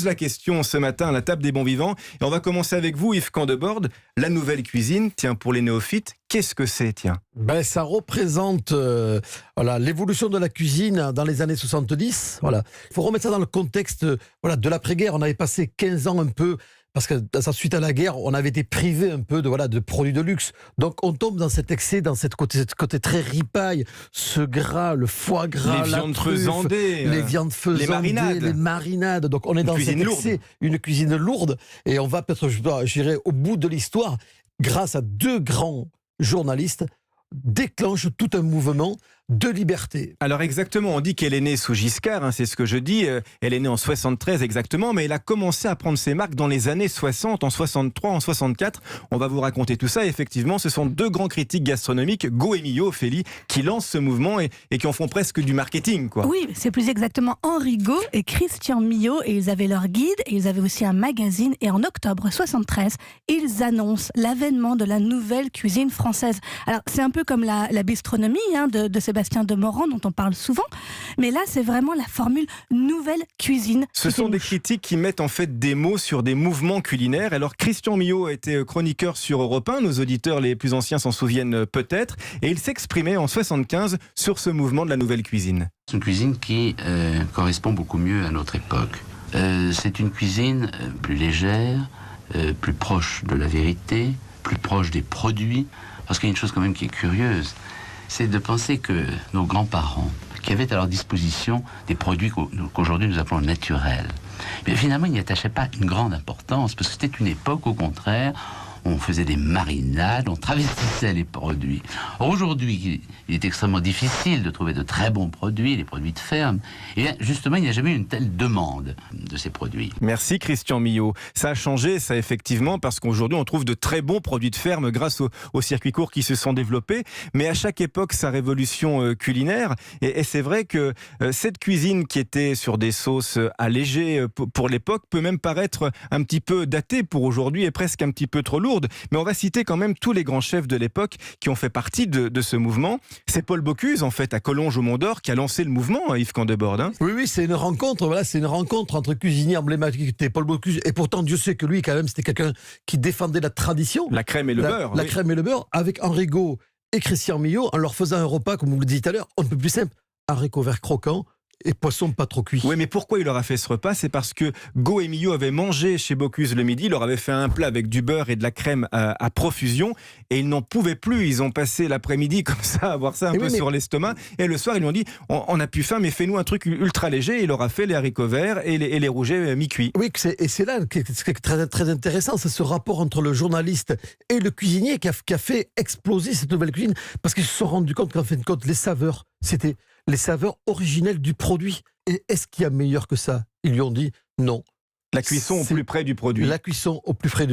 La question ce matin à la table des bons vivants. Et on va commencer avec vous, Yves Candebord. La nouvelle cuisine, tiens, pour les néophytes, qu'est-ce que c'est, tiens? Ça représente l'évolution de la cuisine dans les années 70. Voilà. Il faut remettre ça dans le contexte de l'après-guerre. On avait passé 15 ans un peu, parce que suite à la guerre, on avait été privé un peu de produits de luxe. Donc on tombe dans cet excès, dans cette côté très ripaille, ce gras, le foie gras, les viandes faisandées, les viandes faisandées, les marinades. Donc on est dans cet excès, une cuisine lourde. Et on va peut-être, je dirais, au bout de l'histoire, grâce à deux grands journalistes, déclenche tout un mouvement de liberté. Alors exactement, on dit qu'elle est née sous Giscard, c'est ce que je dis, elle est née en 73 exactement, mais elle a commencé à prendre ses marques dans les années 60, en 63, en 64. On va vous raconter tout ça. Effectivement, ce sont deux grands critiques gastronomiques, Go et Millot, Ophélie, qui lancent ce mouvement et qui en font presque du marketing, quoi. Oui, c'est plus exactement Henri Go et Christian Millot, et ils avaient leur guide, et ils avaient aussi un magazine, et en octobre 73, ils annoncent l'avènement de la nouvelle cuisine française. Alors c'est un peu comme la bistronomie de Sébastien de Morand, dont on parle souvent, mais là c'est vraiment la formule nouvelle cuisine. Ce sont des critiques qui mettent en fait des mots sur des mouvements culinaires. Alors Christian Millot a été chroniqueur sur Europe 1, nos auditeurs les plus anciens s'en souviennent peut-être, et il s'exprimait en 75 sur ce mouvement de la nouvelle cuisine. C'est une cuisine qui correspond beaucoup mieux à notre époque. C'est une cuisine plus légère, plus proche de la vérité, plus proche des produits, parce qu'il y a une chose quand même qui est curieuse, c'est de penser que nos grands-parents, qui avaient à leur disposition des produits qu'aujourd'hui nous appelons naturels, mais finalement ils n'y attachaient pas une grande importance, parce que c'était une époque, au contraire, on faisait des marinades, on travestissait les produits. Or, aujourd'hui, il est extrêmement difficile de trouver de très bons produits, les produits de ferme. Et bien, justement, il n'y a jamais eu une telle demande de ces produits. Merci Christian Millot. Ça a changé, ça effectivement, parce qu'aujourd'hui, on trouve de très bons produits de ferme grâce aux circuits courts qui se sont développés. Mais à chaque époque, sa révolution culinaire. Et c'est vrai que cette cuisine qui était sur des sauces allégées pour l'époque peut même paraître un petit peu datée pour aujourd'hui et presque un petit peu trop lourde. Mais on va citer quand même tous les grands chefs de l'époque qui ont fait partie de ce mouvement. C'est Paul Bocuse, en fait, à Collonges au Mont-d'Or, qui a lancé le mouvement, Yves Candebord. Oui, c'est une rencontre. C'est une rencontre entre cuisiniers emblématiques. Paul Bocuse, et pourtant Dieu sait que lui, quand même, c'était quelqu'un qui défendait la tradition. La crème et le beurre. La crème et le beurre, avec Henri Go et Christian Millot, en leur faisant un repas, comme vous le disiez tout à l'heure, un peu plus simple. Haricots verts croquants et poisson pas trop cuit. Oui, mais pourquoi il leur a fait ce repas? C'est parce que Go et Millot avaient mangé chez Bocuse le midi, il leur avait fait un plat avec du beurre et de la crème à profusion, et ils n'en pouvaient plus. Ils ont passé l'après-midi comme ça, à avoir ça un peu sur l'estomac, et le soir ils lui ont dit on a plus faim, mais fais-nous un truc ultra léger. Et il leur a fait les haricots verts et les rougets mi-cuits. Oui, et c'est là ce qui est très, très intéressant, c'est ce rapport entre le journaliste et le cuisinier qui a fait exploser cette nouvelle cuisine, parce qu'ils se sont rendus compte qu'en fin de compte, les saveurs, c'était les saveurs originelles du produit. Et est-ce qu'il y a meilleur que ça? Ils lui ont dit non. La cuisson au plus près du produit. La cuisson au plus près du